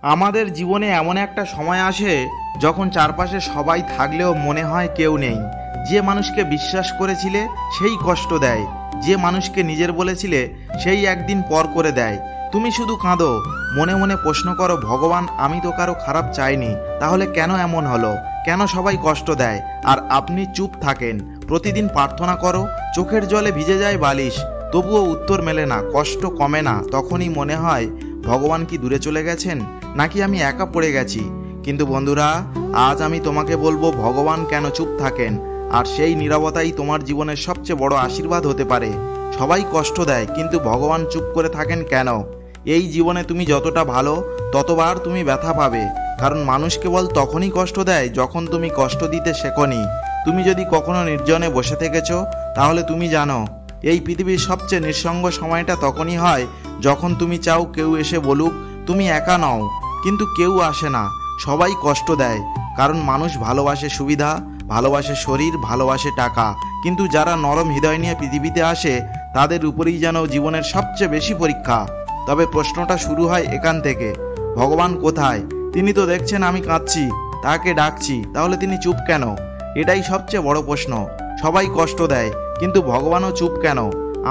আমাদের জীবনে এমন একটা সময় আসে যখন চারপাশে সবাই থাকলেও মনে হয় কেউ নেই। যে মানুষকে বিশ্বাস করেছিলে সেই কষ্ট দেয়, যে মানুষকে নিজের বলেছিলে সেই একদিন পর করে দেয়। তুমি শুধু কাঁদো, মনে মনে প্রশ্ন করো, ভগবান আমি তো কারো খারাপ চাইনি, তাহলে কেন এমন হলো? কেন সবাই কষ্ট দেয় আর আপনি চুপ থাকেন? প্রতিদিন প্রার্থনা করো, চোখের জলে ভিজে যায় বালিশ, তবুও উত্তর মেলে না, কষ্ট কমে না। তখনই মনে হয় ভগবান কি দূরে চলে গেছেন, নাকি আমি একা পড়ে গেছি? কিন্তু বন্ধুরা, আজ আমি তোমাকে বলবো ভগবান কেন চুপ থাকেন, আর সেই নীরবতাই তোমার জীবনের সবচেয়ে বড় আশীর্বাদ হতে পারে। সবাই কষ্ট দেয়, কিন্তু ভগবান চুপ করে থাকেন কেন? এই জীবনে তুমি যতটা ভালো ততবার তুমি ব্যথা পাবে, কারণ মানুষ কেবল তখনই কষ্ট দেয় যখন তুমি কষ্ট দিতে শেখনি। তুমি যদি কখনো নির্জনে বসে থেকেছো, তাহলে তুমি জানো এই পৃথিবীর সবচেয়ে নিঃসঙ্গ সময়টা তখনই হয় যখন তুমি চাও কেউ এসে বলুক তুমি একা নও, কিন্তু কেউ আসে না। সবাই কষ্ট দেয়, কারণ মানুষ ভালোবাসে সুবিধা, ভালোবাসে শরীর, ভালোবাসে টাকা। কিন্তু যারা নরম হৃদয় নিয়ে পৃথিবীতে আসে তাদের উপরেই যেন জীবনের সবচেয়ে বেশি পরীক্ষা। তবে প্রশ্নটা শুরু হয় এখান থেকে, ভগবান কোথায়? তিনি তো দেখছেন আমি কাঁদছি, তাকে ডাকছি, তাহলে তিনি চুপ কেন? এটাই সবচেয়ে বড় প্রশ্ন। সবাই কষ্ট দেয়, কিন্তু ভগবানও চুপ কেন?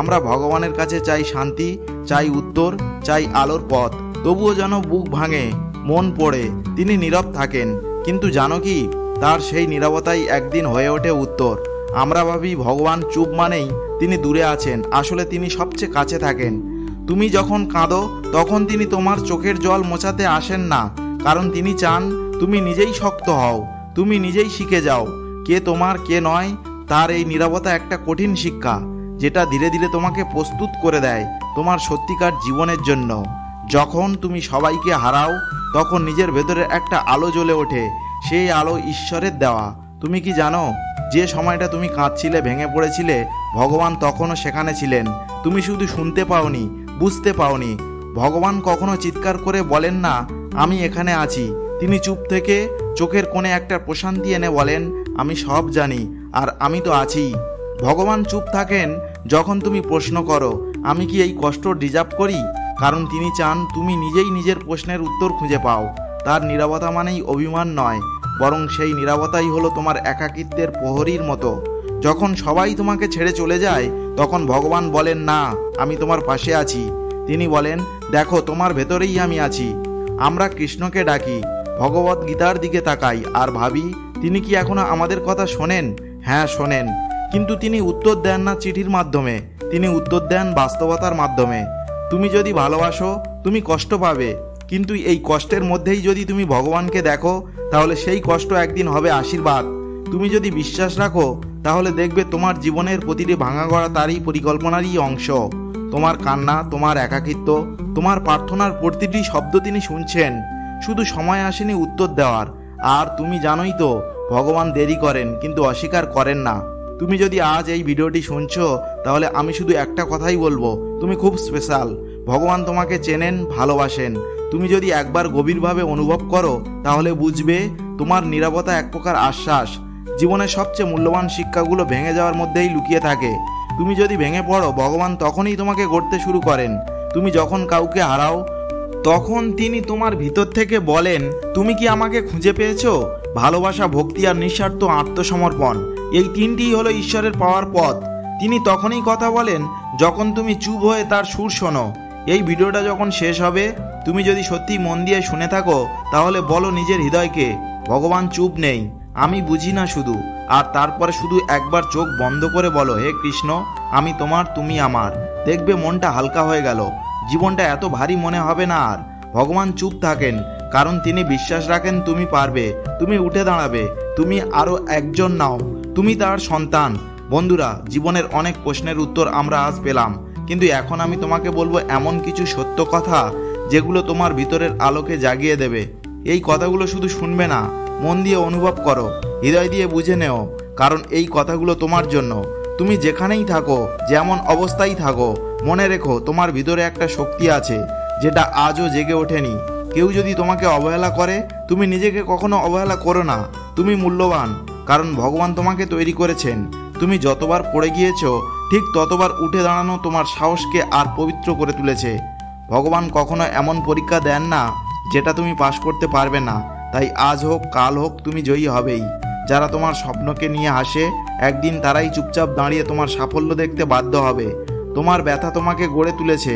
আমরা ভগবানের কাছে চাই শান্তি, চাই উত্তর, চাই আলোর পথ, তবুও যেন বুক ভাঙে, মন পড়ে, তিনি নীরব থাকেন। কিন্তু জানো কি, তার সেই নীরবতাই একদিন হয়ে ওঠে উত্তর। আমরা ভাবি ভগবান চুপ মানেই তিনি দূরে আছেন, আসলে তিনি সবচেয়ে কাছে থাকেন। তুমি যখন কাঁদো তখন তিনি তোমার চোখের জল মোছাতে আসেন না, কারণ তিনি চান তুমি নিজেই শক্ত হও, তুমি নিজেই শিখে যাও কে তোমার কে নয়। তার এই নীরবতা একটা কঠিন শিক্ষা, যেটা ধীরে ধীরে তোমাকে প্রস্তুত করে দেয় তোমার সত্যিকার জীবনের জন্য। যখন তুমি সবাইকে হারাও তখন নিজের ভেতরে একটা আলো জ্বলে ওঠে, সেই আলো ঈশ্বরের দেওয়া। তুমি কি জানো, যে সময়টা তুমি কাঁদছিলে, ভেঙে পড়েছিলে, ভগবান তখনও সেখানে ছিলেন। তুমি শুধু শুনতে পাওনি, বুঝতে পাওনি। ভগবান কখনো চিৎকার করে বলেন না আমি এখানে আছি, তিনি চুপ থেকে চোখের কোণে একটা প্রশান্তি এনে বলেন আমি সব জানি আর আমি তো আছি। ভগবান চুপ থাকেন যখন তুমি প্রশ্ন করো আমি কি এই কষ্ট ডিজার্ভ করি, কারণ তিনি চান তুমি নিজেই নিজের প্রশ্নের উত্তর খুঁজে পাও। তার নীরবতা মানেই অভিমান নয়, বরং সেই নীরবতাই হলো তোমার একাকিত্বের প্রহরীর মতো। যখন সবাই তোমাকে ছেড়ে চলে যায় তখন ভগবান বলেন না আমি তোমার পাশে আছি, তিনি বলেন দেখো তোমার ভেতরেই আমি আছি। আমরা কৃষ্ণকে ডাকি, ভগবত গীতার দিকে তাকাই আর ভাবি তিনি কি এখনো আমাদের কথা শোনেন? হ্যাঁ শোনেন, কিন্তু তিনি উত্তর দেন না চিঠির মাধ্যমে, তিনি উত্তর দেন বাস্তবতার মাধ্যমে। তুমি যদি ভালোবাসো তুমি কষ্ট পাবে, কিন্তু এই কষ্টের মধ্যেই যদি তুমি ভগবানকে দেখো তাহলে সেই কষ্ট একদিন হবে আশীর্বাদ। তুমি যদি বিশ্বাস রাখো তাহলে দেখবে তোমার জীবনের প্রতিটি ভাঙা গড়া তারই পরিকল্পনারই অংশ। তোমার কান্না, তোমার একাকিত্ব, তোমার প্রার্থনার প্রতিটি শব্দ তিনি শুনছেন। শুধু সময় আসেনি উত্তর দেওয়ার। আর তুমি জানোই তো ভগবান দেরি করেন কিন্তু অস্বীকার করেন না। তুমি যদি আজ এই ভিডিওটি শুনছো তাহলে আমি শুধু একটা কথাই বলবো, তুমি খুব স্পেশাল। ভগবান তোমাকে চেনেন, ভালোবাসেন। তুমি যদি একবার গভীরভাবে অনুভব করো তাহলে বুঝবে তোমার নীরবতা এক প্রকার আশ্বাস। জীবনের সবচেয়ে মূল্যবান শিক্ষাগুলো ভেঙে যাওয়ার মধ্যেই লুকিয়ে থাকে। তুমি যদি ভেঙে পড়ো ভগবান তখনই তোমাকে গড়তে শুরু করেন। তুমি যখন কাউকে হারাও তখন তিনি তোমার ভিতর থেকে বলেন তুমি কি আমাকে খুঁজে পেয়েছো? ভালোবাসা, ভক্তি আর নিঃস্বার্থ আত্মসমর্পণ, এই তিনটিই হলো ঈশ্বরের পাওয়ার পথ। তিনি তখনই কথা বলেন যখন তুমি চুপ হয়ে তার সুর শোনো। এই ভিডিওটা যখন শেষ হবে তুমি যদি সত্যি মন দিয়ে শুনে থাকো তাহলে বলো নিজের হৃদয়কে ভগবান চুপ নেই, আমি বুঝি না শুধু। আর তারপরে শুধু একবার চোখ বন্ধ করে বলো হে কৃষ্ণ আমি তোমার, তুমি আমার। দেখবে মনটা হালকা হয়ে গেল, জীবনটা এত ভারী মনে হবে না আর। ভগবান চুপ থাকেন কারণ তিনি বিশ্বাস রাখেন তুমি পারবে, তুমি উঠে দাঁড়াবে, তুমি আরো একজন নাও, তুমি তার সন্তান। বন্ধুরা, জীবনের অনেক প্রশ্নের উত্তর আমরা আজ পেলাম, কিন্তু এখন আমি তোমাকে বলবো এমন কিছু সত্য কথা যেগুলো তোমার ভিতরের আলোকে জাগিয়ে দেবে। এই কথাগুলো শুধু শুনবে না, মন দিয়ে অনুভব করো, হৃদয় দিয়ে বুঝে নেও, কারণ এই কথাগুলো তোমার জন্য। তুমি যেখানেই থাকো, যেমন অবস্থায় থাকো, মনে রেখো তোমার ভিতরে একটা শক্তি আছে যেটা আজও জেগে ওঠেনি। কেউ যদি তোমাকে অবহেলা করে তুমি নিজেকে কখনো অবহেলা করো না। তুমি মূল্যবান, কারণ ভগবান তোমাকে তৈরি করেছেন। তুমি যতবার পড়ে গিয়েছো ঠিক ততবার উঠে দাঁড়ানো তোমার সাহসকে আর পবিত্র করে তুলেছে। ভগবান কখনো এমন পরীক্ষা দেন না যেটা তুমি পাশ করতে পারবে না। তাই আজ হোক কাল হোক তুমি জয়ী হবেই। যারা তোমার স্বপ্নকে নিয়ে হাসে, একদিন তারাই চুপচাপ দাঁড়িয়ে তোমার সাফল্য দেখতে বাধ্য হবে। তোমার ব্যথা তোমাকে গড়ে তুলেছে,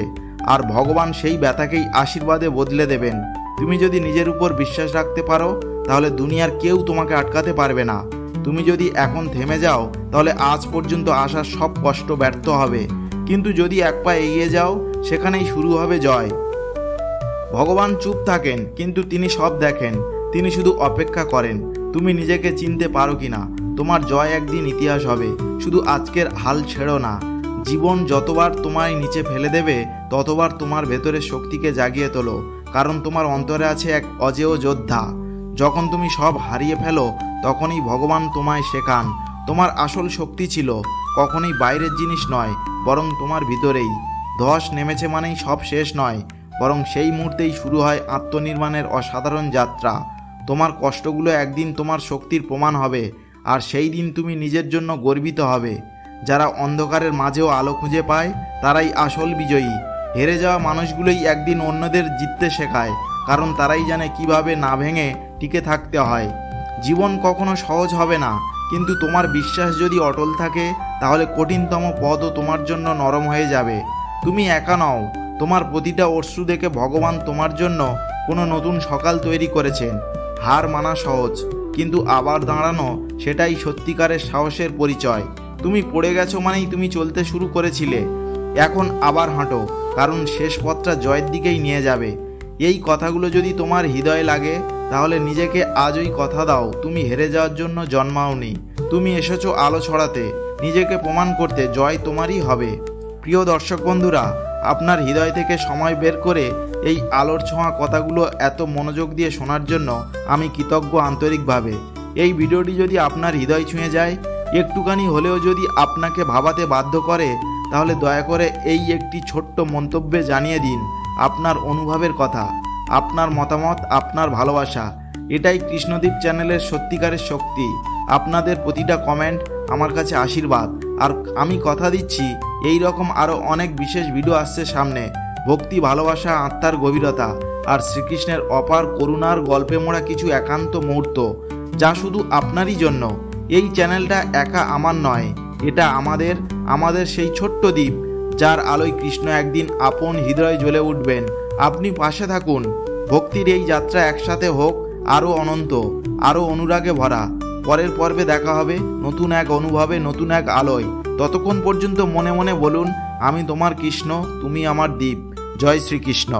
আর ভগবান সেই ব্যথাকেই আশীর্বাদে বদলে দেবেন। তুমি যদি নিজের উপর বিশ্বাস রাখতে পারো, তাহলে দুনিয়ার কেউ তোমাকে আটকাতে পারবে না। তুমি যদি এখন থেমে যাও, তাহলে আজ পর্যন্ত আসার সব কষ্ট ব্যর্থ হবে। কিন্তু যদি এক পা এগিয়ে যাও, সেখানেই শুরু হবে জয়। ভগবান চুপ থাকেন, কিন্তু তিনি সব দেখেন। তিনি শুধু অপেক্ষা করেন তুমি নিজেকে চিনতে পারো কিনা। তোমার জয় একদিন ইতিহাস হবে। শুধু আজকের হাল ছেড়ো না। জীবন যতবার তোমায় নিচে ফেলে দেবে, ততবার তোমার ভেতরের শক্তিকে জাগিয়ে তোলো, কারণ তোমার অন্তরে আছে এক অজেয় যোদ্ধা। যখন তুমি সব হারিয়ে ফেলো, তখনই ভগবান তোমায় শেখান তোমার আসল শক্তি ছিল কখনোই বাইরের জিনিস নয়, বরং তোমার ভিতরেই। ধস নেমেছে মানেই সব শেষ নয়, বরং সেই মুহূর্তেই শুরু হয় আত্মনির্মাণের অসাধারণ যাত্রা। তোমার কষ্টগুলো একদিন তোমার শক্তির প্রমাণ হবে, আর সেই দিন তুমি নিজের জন্য গর্বিত হবে। যারা অন্ধকারের মাঝেও আলো খুঁজে পায়, তারাই আসল বিজয়ী। হেরে যাওয়া মানুষগুলোই একদিন অন্যদের জিততে শেখায়, কারণ তারাই জানে কিভাবে না ভেঙে টিকে থাকতে হয়। জীবন কখনো সহজ হবে না, কিন্তু তোমার বিশ্বাস যদি অটল থাকে, তাহলে কঠিনতম পথও তোমার জন্য নরম হয়ে যাবে। তুমি একা নও। তোমার প্রতিটা অশ্রু দেখে ভগবান তোমার জন্য কোনো নতুন সকাল তৈরি করেছেন। হার মানা সহজ, কিন্তু আবার দাঁড়ানো সেটাই সত্যিকারের সাহসের পরিচয়। তুমি পড়ে গেছো মানেই তুমি চলতে শুরু করেছিলে। এখন আবার হাঁটো, কারণ শেষ পথটা জয়ের দিকেই নিয়ে যাবে। এই কথাগুলো যদি তোমার হৃদয়ে লাগে, তাহলে নিজেকে আজই কথা দাও, তুমি হেরে যাওয়ার জন্য জন্মাওনি। তুমি এসেছো আলো ছড়াতে, নিজেকে প্রমাণ করতে। জয় তোমারই হবে। প্রিয় দর্শক বন্ধুরা, আপনার হৃদয় থেকে সময় বের করে এই আলোর ছোঁয়া কথাগুলো এত মনোযোগ দিয়ে শোনার জন্য আমি কৃতজ্ঞ আন্তরিকভাবে। এই ভিডিওটি যদি আপনার হৃদয় ছুঁয়ে যায়, একটুখানি হলেও যদি আপনাকে ভাবাতে বাধ্য করে, তাহলে দয়া করে এই একটি ছোট্ট মন্তব্যে জানিয়ে দিন আপনার অনুভবের কথা, আপনার মতামত, আপনার ভালোবাসা। এটাই কৃষ্ণদীপ চ্যানেলের সত্যিকারের শক্তি। আপনাদের প্রতিটা কমেন্ট আমার কাছে আশীর্বাদ। আর আমি কথা দিচ্ছি, এই রকম আরও অনেক বিশেষ ভিডিও আসছে সামনে। ভক্তি, ভালোবাসা, আত্মার গভীরতা আর শ্রীকৃষ্ণের অপার করুণার গল্পে মোড়া কিছু একান্ত মুহূর্ত, যা শুধু আপনারই জন্য। এই চ্যানেলটা একা আমার নয়, এটা আমাদের সেই ছোট্ট দ্বীপ, যার আলোয় কৃষ্ণ একদিন আপন হৃদয়ে জ্বলে উঠবেন। আপনি পাশে থাকুন। ভক্তির এই যাত্রা একসাথে হোক আরও অনন্ত, আরও অনুরাগে ভরা। পরের পর্বে দেখা হবে নতুন এক অনুভবে, নতুন এক আলোয়। ততক্ষণ পর্যন্ত মনে মনে বলুন, আমি তোমার কৃষ্ণ, তুমি আমার দ্বীপ। জয় শ্রীকৃষ্ণ।